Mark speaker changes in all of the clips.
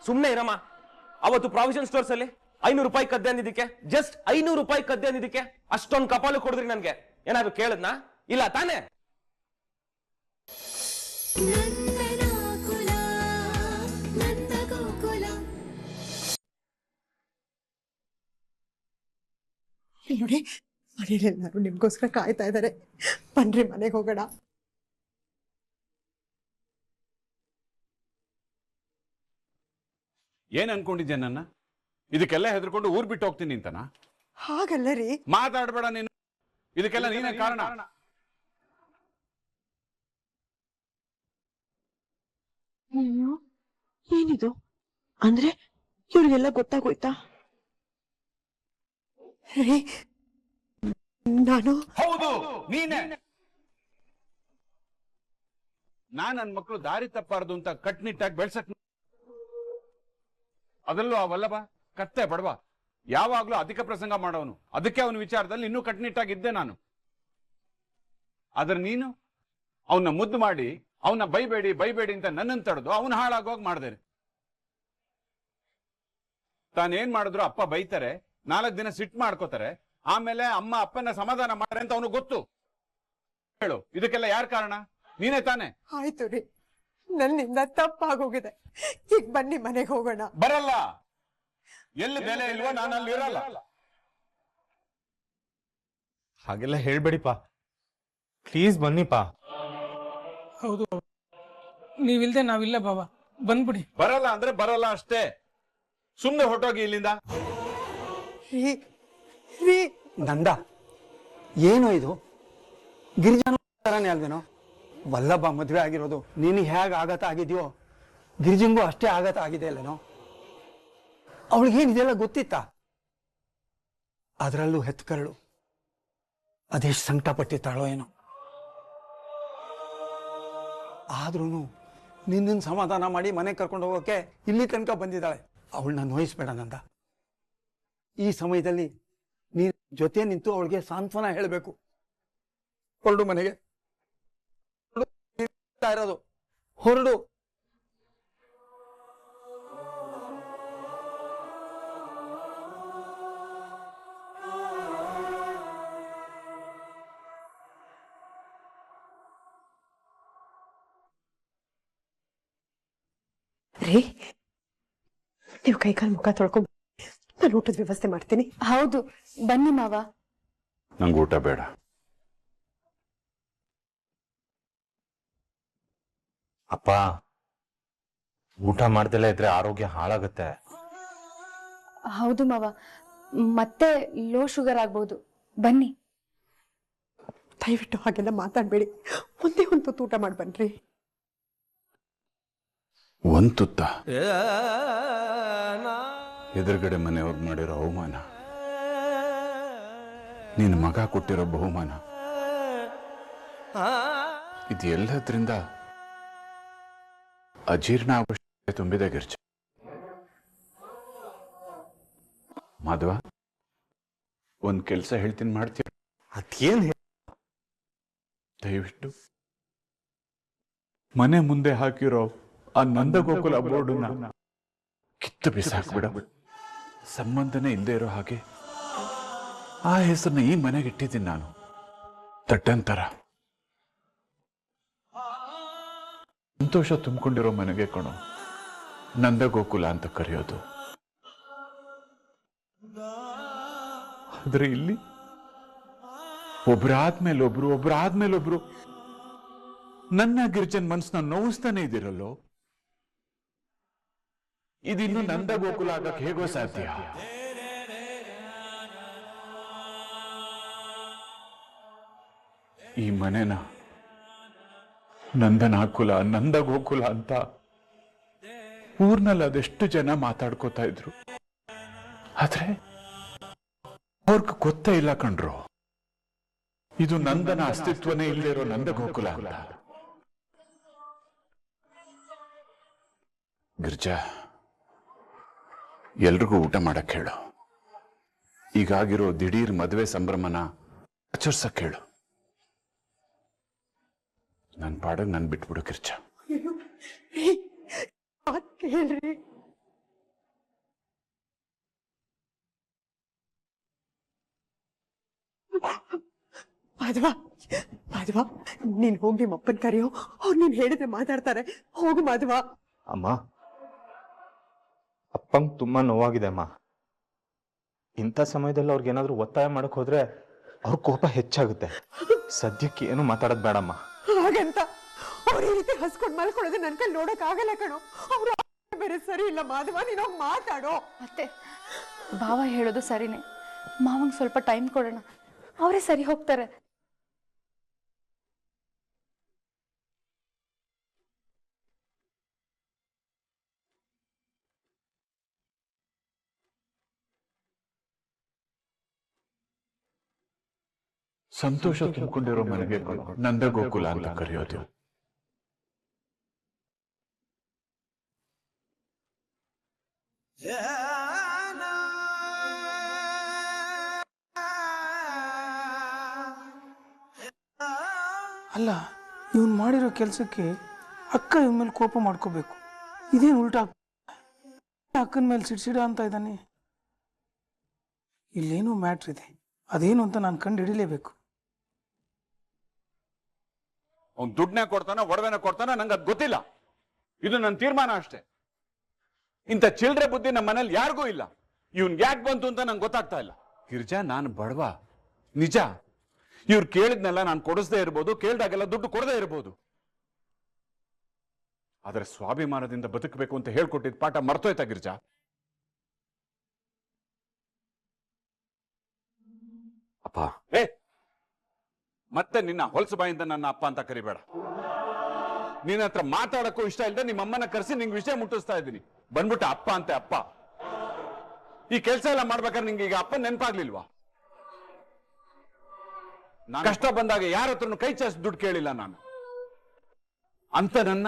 Speaker 1: ಸುಮ್ನೆ ಇರಮ್ಮ. ಅವತ್ತು provision stores ಅಲ್ಲಿ 500 ರೂಪಾಯಿ ಕದ್ದೆ ಅಂದಿದ್ದಕ್ಕೆ, ಜಸ್ಟ್ 500 ರೂಪಾಯಿ ಕದ್ದೆ ಅಂದಿದ್ದಕ್ಕೆ ಅಷ್ಟೊಂದು ಕಪಾಲು ಕೊಡಿದ್ರಿ ನನ್ಗೆ. ಏನಾದ್ರು ಕೇಳದ್ನಾ? ಇಲ್ಲ ತಾನೇ?
Speaker 2: ನೋಡಿ, ಮನೇಲೆಲ್ಲರೂ ನಿಮ್ಗೋಸ್ಕರ ಕಾಯ್ತಾ ಇದ್ದಾರೆ. ಬನ್ರಿ ಮನೆಗೆ ಹೋಗೋಣ.
Speaker 3: ಏನ್ ಅನ್ಕೊಂಡಿದ್ಯಾ ನನ್ನ? ಇದಕ್ಕೆಲ್ಲ ಹೆದರ್ಕೊಂಡು ಊರ್ ಬಿಟ್ಟು ಹೋಗ್ತೀನಿ ಅಂತನಾ?
Speaker 2: ಹಾಗಲ್ಲ ರೀ.
Speaker 3: ಮಾತಾಡ್ಬೇಡ ನೀನು. ಇದಕ್ಕೆಲ್ಲ ನೀನೇ ಕಾರಣ.
Speaker 2: ಏನಿದು ಅಂದ್ರೆ ಇವ್ರಿಗೆಲ್ಲ ಗೊತ್ತಾಗೋಯ್ತಾ? ನಾನು
Speaker 3: ಹೌದು, ನೀನೇ. ನನ್ ಮಕ್ಕಳು ದಾರಿ ತಪ್ಪಾರ್ದು ಅಂತ ಕಟ್ನಿಟ್ಟಾಗಿ ಬೆಳ್ಸಕ್, ಅದರಲ್ಲೂ ಆ ವಲ್ಲಭ ಕತ್ತೆ ಬಡವ ಯಾವಾಗ್ಲೂ ಅಧಿಕ ಪ್ರಸಂಗ ಮಾಡೋನು. ಅದಕ್ಕೆ ಅವನ ವಿಚಾರದಲ್ಲಿ ಇನ್ನೂ ಕಟ್ನಿಟ್ಟಾಗಿದ್ದೆ ನಾನು. ಆದ್ರೆ ನೀನು ಅವನ್ನ ಮುದ್ದು ಮಾಡಿ ಅವನ್ನ ಬೈಬೇಡಿ ಅಂತ ನನ್ನನ್ನು ತಡೆದು ಅವನು ಹಾಳಾಗೋಗ್ ಮಾಡ್ದೇನೆ. ತಾನೇನ್ ಮಾಡಿದ್ರು ಅಪ್ಪ ಬೈತಾರೆ, 4 ದಿನ ಸಿಟ್ಟು ಮಾಡ್ಕೋತಾರೆ, ಆಮೇಲೆ ಅಮ್ಮ ಅಪ್ಪನ ಸಮಾಧಾನ ಮಾಡ್ರೆ ಅಂತ ಅವನು ಗೊತ್ತು. ಹೇಳು, ಇದಕ್ಕೆಲ್ಲ ಯಾರ ಕಾರಣ? ನೀನೇ ತಾನೆ?
Speaker 2: ಆಯ್ತು ರೀ, ನನ್ನಿಂದ ತಪ್ಪಾಗೋಗಿದೆ. ಈಗ ಬನ್ನಿ ಮನೆಗೆ ಹೋಗೋಣ.
Speaker 3: ಬರಲ್ಲ. ಎಲ್ಲಿ ಬೆಲೆ ಇಲ್ವೋ ನಾನು ಅಲ್ಲಿ ಇರಲ್ಲ.
Speaker 4: ಹಾಗೆಲ್ಲ ಹೇಳ್ಬೇಡಿಪ್ಪ, ಪ್ಲೀಸ್ ಬನ್ನಿಪ್ಪ.
Speaker 5: ಹೌದು, ನೀವಿಲ್ದೆ ನಾವಿಲ್ಲ ಬಾಬಾ, ಬಂದ್ಬಿಡಿ.
Speaker 3: ಬರಲ್ಲ ಅಂದ್ರೆ ಬರಲ್ಲ ಅಷ್ಟೇ. ಸುಮ್ನೆ ಹೊಟ್ಟೋಗಿ ಇಲ್ಲಿಂದ.
Speaker 6: ನಂದ, ಏನು ಇದು? ಗಿರಿಜನ ತರಾನೇ ಅಲ್ವೇನೋ? ವಲ್ಲಭ ಮದುವೆ ಆಗಿರೋದು ನೀನು ಹೇಗೆ ಆಘಾತ ಆಗಿದೆಯೋ ಗಿರಿಜಂಗೂ ಅಷ್ಟೇ ಆಘಾತ ಆಗಿದೆ ಅಲ್ಲೇನೋ? ಅವಳಿಗೇನಿದೆಲ್ಲ ಗೊತ್ತಿತ್ತ? ಅದರಲ್ಲೂ ಹೆತ್ಕರಳು ಅದೆಷ್ಟು ಸಂಕಟ ಪಟ್ಟಿರ್ತಾಳೋ ಏನೋ. ಆದ್ರೂ ನಿನ್ನನ್ನು ಸಮಾಧಾನ ಮಾಡಿ ಮನೆಗೆ ಕರ್ಕೊಂಡು ಹೋಗೋಕೆ ಇಲ್ಲಿ ತನಕ ಬಂದಿದ್ದಾಳೆ. ಅವಳನ್ನ ನೋಯಿಸ್ಬೇಡ ನಂದ. ಈ ಸಮಯದಲ್ಲಿ ನೀನು ಜೊತೆ ನಿಂತು ಅವಳಿಗೆ ಸಾಂತ್ವನ ಹೇಳಬೇಕು. ಹೊರಡು ಮನೆಗೆ, ಇರೋದು ಹೊರಡು.
Speaker 2: ರೀ, ನೀವು ಕೈಕಾಲು ಮುಖ ತೊಳ್ಕೊಂಡು ನಾನು ಊಟದ ವ್ಯವಸ್ಥೆ ಮಾಡ್ತೀನಿ.
Speaker 7: ಹೌದು, ಬನ್ನಿ ಮಾವ.
Speaker 3: ನಂಗೆ ಊಟ ಬೇಡ.
Speaker 4: ಅಪ್ಪ, ಊಟ ಮಾಡ್ದಲೇ ಇದ್ರೆ ಆರೋಗ್ಯ ಹಾಳಾಗುತ್ತೆ.
Speaker 7: ಹೌದು ಮಾವ, ಮತ್ತೆ ಲೋ ಶುಗರ್ ಆಗ್ಬಹುದು. ಬನ್ನಿ.
Speaker 2: ದಯವಿಟ್ಟು ಹಾಗೆಲ್ಲ ಮಾತಾಡ್ಬೇಡಿ. ಒಂದೇ ಒಂದು ತುತ್ತು ಊಟ ಮಾಡಿ ಬನ್ರಿ.
Speaker 3: ಒಂದ್ ತುತ್ತ? ಎದುರುಗಡೆ ಮನೆಯವ್ರು ಮಾಡಿರೋ ಅವಮಾನ, ನಿನ್ನ ಮಗ ಕೊಟ್ಟಿರೋ ಬಹುಮಾನ, ಇದು ಎಲ್ಲದ್ರಿಂದ ಅಜೀರ್ಣ ಅವಶ್ಯಕತೆ ತುಂಬಿದೆ ಗಿರ್ಜ. ಮಾಧವ, ಒಂದ್ ಕೆಲ್ಸ ಹೇಳ್ತೀನಿ, ಮಾಡ್ತೀಯ?
Speaker 4: ಅದೇನ್
Speaker 3: ದಯವಿಟ್ಟು ಮನೆ ಮುಂದೆ ಹಾಕಿರೋ ಆ ನಂದಗೋಕುಲ ಬೋರ್ಡನ್ನ ಕಿತ್ತು ಬಿಸಾಕ್ಬಿಡ. ಸಂಬಂಧನೇ ಇಲ್ಲದೆ ಇರೋ ಹಾಗೆ ಆ ಹೆಸರನ್ನ ಈ ಮನೆಗೆ ಇಟ್ಟಿದ್ದೀನಿ ನಾನು. ತಟ್ಟಂತರ ಸಂತೋಷ ತುಂಬಿಕೊಂಡಿರೋ ಮನೆಗೆ ಕಣೋ ನಂದಗೋಕುಲ ಅಂತ ಕರೆಯೋದು. ಆದ್ರೆ ಇಲ್ಲಿ ಒಬ್ರಾದ್ಮೇಲೊಬ್ರು ನನ್ನ ಗಿರ್ಜನ್ ಮನ್ಸನ್ನ ನೋವಿಸ್ತಾನೆ ಇದಿರಲ್ಲೋ. ಇದಿನ್ನು ನಂದಗೋಕುಲ ಆಗಕ್ಕೆ ಹೇಗೋ ಸಾಧ್ಯ? ಈ ಮನೆನ ನಂದನಾಕುಲ, ನಂದಗೋಕುಲ ಅಂತ ಊರ್ನಲ್ಲಿ ಅದೆಷ್ಟು ಜನ ಮಾತಾಡ್ಕೋತಾ ಇದ್ರು. ಆದ್ರೆ ಅವ್ರಿಗೆ ಗೊತ್ತೇ ಇಲ್ಲ ಕಣ್ರು, ಇದು ನಂದನ ಅಸ್ತಿತ್ವನೇ ಇಲ್ಲದೆ ಇರೋ ನಂದಗೋಕುಲ ಅಂತ. ಗಿರ್ಜಾ, ಎಲ್ರಿಗೂ ಊಟ ಮಾಡಕ್ ಹೇಳು. ಈಗಾಗಿರೋ ದಿಢೀರ್ ಮದುವೆ ಸಂಭ್ರಮನ ಆಚರಿಸಕ್ ಹೇಳು. ನನ್ ಪಾಡಗ್ ನನ್ ಬಿಟ್ಬಿಡು ಗಿರ್ಜಾ.
Speaker 2: ಹೇಳ್ರಿ. ಮಾಧವ, ಮಾಧವ, ನೀನ್ ಹೋಗಿ ನಿಮ್ಮ ಅಪ್ಪನ್ ಕರೆಯೋ. ಅವ್ರು ನೀನ್ ಹೇಳಿದ್ರೆ ಮಾತಾಡ್ತಾರೆ. ಹೋಗು ಮಾಧವ.
Speaker 4: ಅಮ್ಮ, ಅಪ್ಪಂಗ್ ತುಂಬಾ ನೋವಾಗಿದೆ ಅಮ್ಮ. ಇಂಥ ಸಮಯದಲ್ಲಿ ಅವ್ರಿಗೇನಾದ್ರೂ ಒತ್ತಾಯ ಮಾಡಕ್ ಹೋದ್ರೆ ಅವ್ರ ಕೋಪ ಹೆಚ್ಚಾಗುತ್ತೆ. ಸದ್ಯಕ್ಕೆ ಏನು ಮಾತಾಡೋದ್ ಬೇಡಮ್ಮ.
Speaker 2: ಹಾಗಂತ ಅವ್ರ ಈ ರೀತಿ ಹಸ್ಕೊಂಡ್ ಮಲ್ಕೊಳ್ಳೋದು ನನ್ ಕೈ ನೋಡಕ್ ಆಗಲ್ಲ ಕಣೋ. ಅವ್ರ ಬೇರೆ ಸರಿ ಇಲ್ಲ ಮಾಧವ, ನೀನ್ ಹೋಗಿ ಮಾತಾಡೋ.
Speaker 7: ಮತ್ತೆ ಭಾವ ಹೇಳೋದು ಸರಿನೇ. ಮಾವಂಗ್ ಸ್ವಲ್ಪ ಟೈಮ್ ಕೊಡೋಣ, ಅವರೇ ಸರಿ ಹೋಗ್ತಾರೆ.
Speaker 3: ಸಂತೋಷ ತುಂಬಿಕೊಂಡಿರೋ ಮನೆಗೆ ನಂದ ಗೋಕುಲ ಅಂತ ಕರೆಯೋದು.
Speaker 5: ಅಲ್ಲ, ಇವನ್ ಮಾಡಿರೋ ಕೆಲ್ಸಕ್ಕೆ ಅಕ್ಕ ಇವನ್ ಮೇಲೆ ಕೋಪ ಮಾಡ್ಕೋಬೇಕು. ಇದೇನು ಉಲ್ಟಾ ಅಕ್ಕನ ಮೇಲೆ ಸಿಡ್ಸಿಡ ಅಂತ ಇದ್ದಾನೆ. ಇಲ್ಲೇನೋ ಮ್ಯಾಟ್ರ್ ಇದೆ, ಅದೇನು ಅಂತ ನಾನು ಕಂಡು ಹಿಡಿಲೇಬೇಕು.
Speaker 3: ಅವ್ನು ದುಡ್ಡನ್ನ ಕೊಡ್ತಾನ, ಒಡವೆನ ಕೊಡ್ತಾನ, ನಂಗೆ ಅದು ಗೊತ್ತಿಲ್ಲ. ಇದು ನನ್ನ ತೀರ್ಮಾನ ಅಷ್ಟೇ. ಇಂಥ ಚಿಲ್ಡ್ರೆ ಬುದ್ಧಿ ನಮ್ಮ ಮನೇಲಿ ಯಾರಿಗೂ ಇಲ್ಲ. ಇವ್ನ್ ಯಾಕೆ ಬಂತು ಅಂತ ನಂಗೆ ಗೊತ್ತಾಗ್ತಾ ಇಲ್ಲ. ಗಿರ್ಜಾ, ನಾನು ಬಡವ ನಿಜ. ಇವ್ರು ಕೇಳಿದ್ನೆಲ್ಲ ನಾನು ಕೊಡಿಸದೇ ಇರ್ಬೋದು, ಕೇಳ್ದಾಗೆಲ್ಲ ದುಡ್ಡು ಕೊಡದೇ ಇರ್ಬೋದು. ಆದ್ರೆ ಸ್ವಾಭಿಮಾನದಿಂದ ಬದುಕಬೇಕು ಅಂತ ಹೇಳ್ಕೊಟ್ಟಿದ್ ಪಾಠ ಮರ್ತೋಯ್ತಾ ಗಿರ್ಜಾ?
Speaker 4: ಅಪ್ಪ,
Speaker 3: ಮತ್ತೆ ನಿನ್ನ ಹೊಲಸು ಬಾಯಿಂದ ನನ್ನ ಅಪ್ಪ ಅಂತ ಕರಿಬೇಡ. ನಿನ್ನ ಹತ್ರ ಮಾತಾಡಕ್ಕೂ ಇಷ್ಟ ಇಲ್ಲದೆ ನಿಮ್ಮ ಅಮ್ಮನ ಕರೆಸಿ ನಿಂಗೆ ವಿಷಯ ಮುಟ್ಟಿಸ್ತಾ ಇದ್ದೀನಿ. ಬಂದ್ಬಿಟ್ಟು ಅಪ್ಪ ಅಂತೆ ಅಪ್ಪ. ಈ ಕೆಲಸ ಎಲ್ಲ ಮಾಡ್ಬೇಕಾದ್ರೆ ನಿಂಗೆ ಈಗ ಅಪ್ಪ ನೆನಪಾಗ್ಲಿಲ್ವಾ? ಕಷ್ಟ ಬಂದಾಗ ಯಾರ ಹತ್ರನು ಕೈ ಚಾಚಿ ದುಡ್ಡು ಕೇಳಿಲ್ಲ ನಾನು. ಅಂತ ನನ್ನ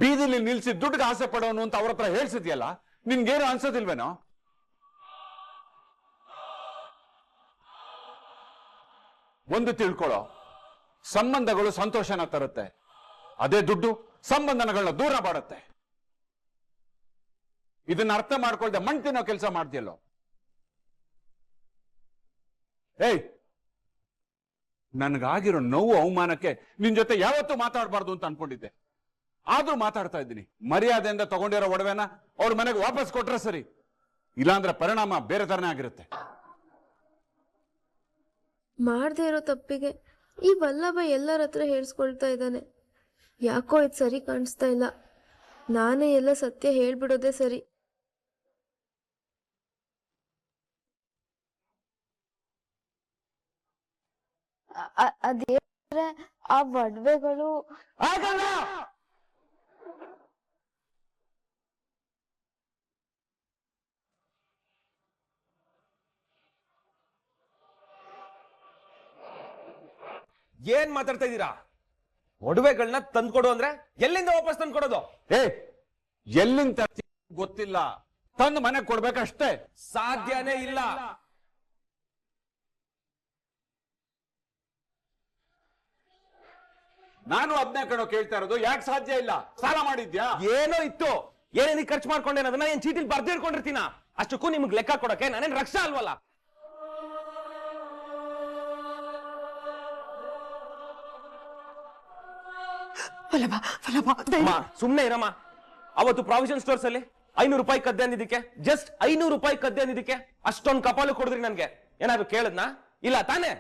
Speaker 3: ಬೀದಿಲಿ ನಿಲ್ಸಿ ದುಡ್ಡಿಗೆ ಆಸೆ ಪಡೋನು ಅಂತ ಅವ್ರ ಹತ್ರ ಹೇಳ್ಸಿದ್ಯಲ್ಲ, ನಿನ್ಗೇನು ಅನ್ಸೋದಿಲ್ವೇನೋ? ಒಂದು ತಿಳ್ಕೊಳ್ಳೋ, ಸಂಬಂಧಗಳು ಸಂತೋಷನ ತರುತ್ತೆ, ಅದೇ ದುಡ್ಡು ಸಂಬಂಧಗಳನ್ನ ದೂರ ಮಾಡುತ್ತೆ. ಇದನ್ನ ಅರ್ಥ ಮಾಡ್ಕೊಳ್ದೆ ಮಣ್ ತಿನ್ನೋ ಕೆಲಸ ಮಾಡ್ತೀಯಲ್ಲೋ. ನನ್ಗಾಗಿರೋ ನೋವು ಅವಮಾನಕ್ಕೆ ನಿನ್ ಜೊತೆ ಯಾವತ್ತೂ ಮಾತಾಡಬಾರ್ದು ಅಂತ ಅನ್ಕೊಂಡಿದ್ದೆ. ಆದ್ರೂ ಮಾತಾಡ್ತಾ ಇದ್ದೀನಿ. ಮರ್ಯಾದೆಯಿಂದ ತಗೊಂಡಿರೋ ಒಡವೆನ ಅವ್ರ ಮನೆಗೆ ವಾಪಸ್ ಕೊಟ್ರೆ ಸರಿ, ಇಲ್ಲಾಂದ್ರೆ ಪರಿಣಾಮ ಬೇರೆ ತರನೇ ಆಗಿರುತ್ತೆ.
Speaker 8: ಮಾಡದೇ ಇರೋ ತಪ್ಪಿಗೆ ಈ ವಲ್ಲಭ ಎಲ್ಲರ ಹತ್ರ ಹೇಳ್ಸ್ಕೊಳ್ತಾ ಇದ್ದಾನೆ. ಯಾಕೋ ಇದು ಸರಿ ಕಾಣಿಸ್ತಾ ಇಲ್ಲ. ನಾನೇ ಎಲ್ಲ ಸತ್ಯ ಹೇಳ್ಬಿಡೋದೇ ಸರಿ. ಅದೇಂದ್ರೆ ಆ ಒಡವೆಗಳು
Speaker 1: ಆಗಲ್ಲ. ಏನ್ ಮಾತಾಡ್ತಾ ಇದ್ದೀರಾ? ಒಡವೆಗಳನ್ನ ತಂದ್ಕೊಡು ಅಂದ್ರೆ ಎಲ್ಲಿಂದ ವಾಪಸ್ ತಂದ್ಕೊಡೋದು?
Speaker 3: ಎಲ್ಲಿಂದ ಗೊತ್ತಿಲ್ಲ, ತಂದು ಮನೆಗೆ ಕೊಡ್ಬೇಕಷ್ಟೇ.
Speaker 1: ಸಾಧ್ಯನೇ ಇಲ್ಲ.
Speaker 3: ನಾನು ಅದನ್ನೇ ಕಣೋ ಕೇಳ್ತಾ ಇರೋದು. ಯಾಕೆ ಸಾಧ್ಯ ಇಲ್ಲ? ಸಾಲ ಮಾಡಿದ್ಯಾ?
Speaker 1: ಏನೋ ಇತ್ತು, ಏನೇನಿಗೆ ಖರ್ಚು ಮಾಡ್ಕೊಂಡೇನ ಅದನ್ನ ಏನ್ ಚೀಟಿಲ್ ಬರ್ದಿಡ್ಕೊಂಡಿರ್ತೀನ? ಅಷ್ಟಕ್ಕೂ ನಿಮ್ಗೆ ಲೆಕ್ಕ ಕೊಡಕ್ಕೆ ನಾನೇನ್ ರಕ್ಷಾ ಅಲ್ವಲ್ಲ. ಸುಮ್ನೆ ಇರಮ್ಮ. ಅವತ್ತು ಪ್ರಾವಿಷನ್ ಸ್ಟೋರ್ಸ್ ಅಲ್ಲಿ 500 ರೂಪಾಯಿ ಕದ್ದೆ ಅಂದಿದ್ದಕ್ಕೆ, ಜಸ್ಟ್ 500 ರೂಪಾಯಿ ಕದ್ದೆ ಅಂದಿದ್ದಕ್ಕೆ ಅಷ್ಟೊಂದು ಕಪಾಲು ಕೊಡಿದ್ರಿ ನನ್ಗೆ. ಏನಾದ್ರು ಕೇಳದ್ನಾ? ಇಲ್ಲ ತಾನೇ?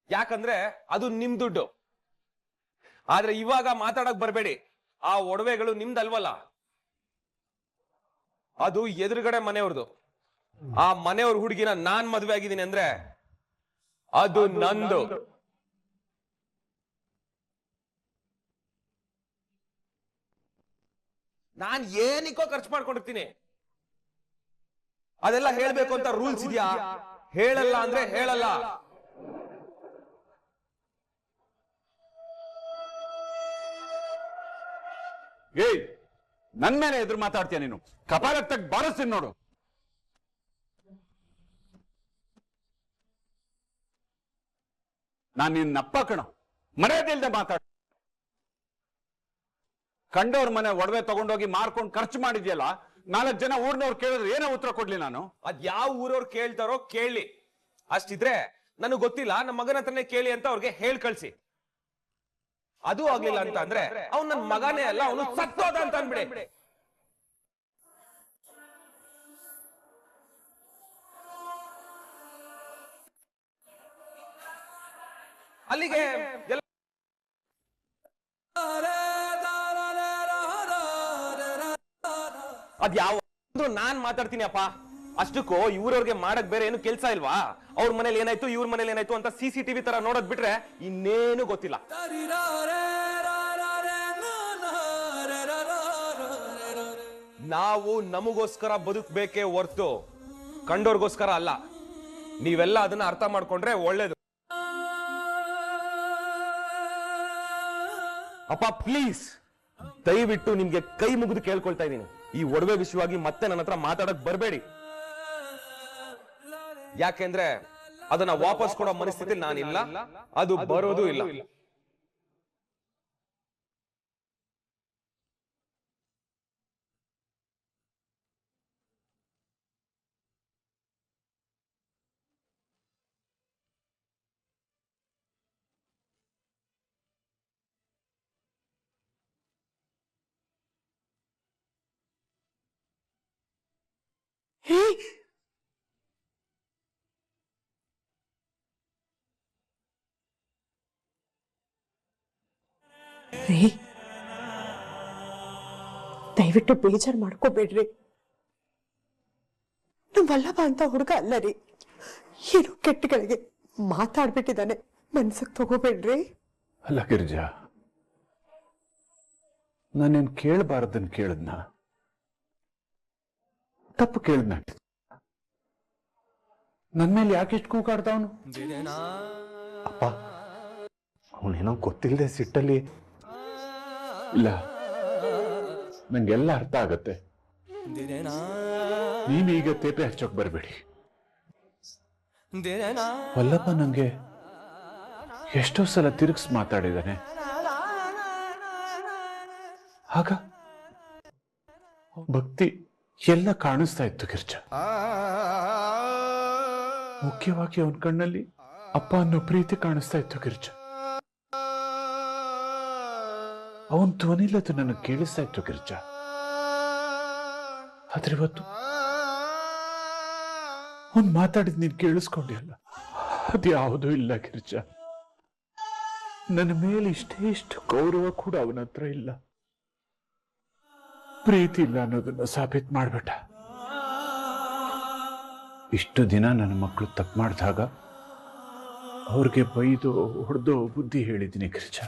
Speaker 1: ಯಾಕಂದ್ರೆ ಅದು ನಿಮ್ ದುಡ್ಡು. ಆದ್ರೆ ಇವಾಗ ಮಾತಾಡಕ್ ಬರ್ಬೇಡಿ. ಆ ಒಡವೆಗಳು ನಿಮ್ದಲ್ವಲ್ಲ, ಅದು ಎದುರುಗಡೆ ಮನೆಯವ್ರದು. ಆ ಮನೆಯವ್ರ ಹುಡುಗಿನ ನಾನ್ ಮದ್ವೆ ಆಗಿದ್ದೀನಿ ಅಂದ್ರೆ ಅದು ನಂದು. ನಾನ್ ಏನಿಕ್ಕೋ ಖರ್ಚು ಮಾಡ್ಕೊಂಡಿರ್ತೀನಿ. ಅದೆಲ್ಲ ಹೇಳ್ಬೇಕು ಅಂತ ರೂಲ್ಸ್ ಇದೆಯಾ? ಹೇಳಲ್ಲ ಅಂದ್ರೆ ಹೇಳಲ್ಲ.
Speaker 3: ನನ್ ಮೇಲೆ ಎದುರು ಮಾತಾಡ್ತೀಯ ನೀನು? ಕಪಾಲಕ್ಕೆ ತಗ್ ಬಾರಿಸ್ತೀನಿ ನೋಡು. ನಾನ್ ನಿನ್ನಪ್ಪ ಕಣೋ, ಮರ್ಯಾದೆ ಇಲ್ದೆ ಮಾತಾಡ. ಕಂಡವ್ರ ಮನೆ ಒಡವೆ ತಗೊಂಡೋಗಿ ಮಾರ್ಕೊಂಡು ಖರ್ಚು ಮಾಡಿದ್ಯಲ್ಲ, 4 ಜನ ಊರ್ನವ್ರು ಕೇಳಿದ್ರೆ ಏನೋ ಉತ್ತರ ಕೊಡ್ಲಿ ನಾನು?
Speaker 1: ಅದ್ ಯಾವ ಊರವ್ರು ಕೇಳ್ತಾರೋ ಕೇಳಿ, ಅಷ್ಟಿದ್ರೆ ನನಗ್ ಗೊತ್ತಿಲ್ಲ ನಮ್ಮ ಮಗನ ಹತ್ರನೇ ಕೇಳಿ ಅಂತ ಅವ್ರಿಗೆ ಹೇಳ್ ಕಳ್ಸಿ. ಅದು ಆಗ್ಲಿಲ್ಲ ಅಂತ ಅಂದ್ರೆ ಅವ್ನು ನನ್ ಮಗನೇ ಅಲ್ಲ, ಅವನು ಸತ್ತೋದ ಅಂತ ಅನ್ಬಿಡಿ. ಅಲ್ಲಿಗೆ ಅದ್ ಯಾವ ನಾನ್ ಮಾತಾಡ್ತೀನಿ ಅಪ್ಪ. ಅಷ್ಟಕ್ಕೂ ಇವ್ರವ್ರಿಗೆ ಮಾಡಕ್ ಬೇರೆ ಏನು ಕೆಲ್ಸ ಇಲ್ವಾ? ಅವ್ರ ಮನೇಲಿ ಏನಾಯ್ತು ಇವ್ರ ಮನೇಲಿ ಏನಾಯ್ತು ಅಂತ CCTV ತರ ನೋಡೋದ್ ಬಿಟ್ರೆ ಇನ್ನೇನು ಗೊತ್ತಿಲ್ಲ. ನಾವು ನಮಗೋಸ್ಕರ ಬದುಕ್ಬೇಕೇ ಹೊರ್ತು ಕಂಡೋರ್ಗೋಸ್ಕರ ಅಲ್ಲ. ನೀವೆಲ್ಲ ಅದನ್ನ ಅರ್ಥ ಮಾಡ್ಕೊಂಡ್ರೆ ಒಳ್ಳೇದು. ಅಪ್ಪ ಪ್ಲೀಸ್, ದಯವಿಟ್ಟು ನಿಮ್ಗೆ ಕೈ ಮುಗಿದು ಕೇಳ್ಕೊಳ್ತಾ ಇದೀನಿ, ಈ ಒಡವೆ ವಿಷಯವಾಗಿ ಮತ್ತೆ ನನ್ನ ಹತ್ರ ಮಾತಾಡಕ್ ಬರಬೇಡಿ. ಯಾಕೆಂದ್ರೆ ಅದನ್ನ ವಾಪಸ್ ಕೊಡೋ ಮನಸ್ಥಿತಿ ನಾನಿಲ್ಲ, ಅದು ಬರೋದು ಇಲ್ಲ.
Speaker 2: ಹೇ, ರೀ, ದಯವಿಟ್ಟು ಬೇಜಾರು ಮಾಡ್ಕೋಬೇಡ್ರಿ. ನಮ್ ವಲ್ಲಭ ಅಂತ ಹುಡುಗ ಅಲ್ಲ ರೀ, ಏನು ಕೆಟ್ಟಗಳಿಗೆ ಮಾತಾಡ್ಬಿಟ್ಟಿದ್ದಾನೆ, ಮನ್ಸಕ್ ತಗೋಬೇಡ್ರಿ.
Speaker 3: ಅಲ್ಲ ಗಿರಿಜಾ, ನಾನೇನ್ ಕೇಳಬಾರ್ದನ್ ಕೇಳದ್ನ? ತಪ್ಪು ಕೇಳದ್ನ? ನನ್ ಮೇಲೆ ಯಾಕೆಷ್ಟು ಕೂಗಾಡ್ದವನು?
Speaker 4: ಅಪ್ಪ, ಅವನೇನೋ ಗೊತ್ತಿಲ್ಲದೆ ಸಿಟ್ಟಲ್ಲಿ.
Speaker 3: ಇಲ್ಲ, ನಂಗೆಲ್ಲ ಅರ್ಥ ಆಗತ್ತೆ. ನೀವೀಗ ತೇಪೆ ಹಚ್ಚೋಕ್ ಬರ್ಬೇಡಿ. ವಲ್ಲಭ ನಂಗೆ ಎಷ್ಟೋ ಸಲ ತಿರುಗಿಸ್ ಮಾತಾಡಿದಾನೆ. ಆಗ ಭಕ್ತಿ ಎಲ್ಲ ಕಾಣಿಸ್ತಾ ಇತ್ತು ಗಿರ್ಜಾ. ಮುಖ್ಯವಾಗಿ ಅವನ ಕಣ್ಣಲ್ಲಿ ಅಪ್ಪ ಅನ್ನೋ ಪ್ರೀತಿ ಕಾಣಿಸ್ತಾ ಇತ್ತು ಗಿರ್ಜಾ. ಅವನ್ ಧ್ವನಿಲದು ನನಗೆ ಕೇಳಿಸ್ತಾ ಇತ್ತು ಗಿರ್ಜಾ. ಆದ್ರೆ ಇವತ್ತು ಅವನ್ ಮಾತಾಡಿದ್ ನೀನ್ ಕೇಳಿಸ್ಕೊಂಡಿಯಲ್ಲ, ಅದ್ಯಾವುದೂ ಇಲ್ಲ ಗಿರ್ಜಾ. ನನ್ನ ಮೇಲೆ ಇಷ್ಟು ಗೌರವ ಕೂಡ ಅವನ ಹತ್ರ ಇಲ್ಲ. ಪ್ರೀತಿ ಇಲ್ಲ ಅನ್ನೋದನ್ನ ಸಾಬೀತು ಮಾಡ್ಬಿಟ್ಟ. ಇಷ್ಟು ದಿನ ನನ್ನ ಮಕ್ಕಳು ತಪ್ಪು ಮಾಡಿದಾಗ ಅವ್ರಿಗೆ ಬೈದು ಹೊಡೆದು ಬುದ್ಧಿ ಹೇಳಿದ್ದೀನಿ ಗಿರ್ಜಾ.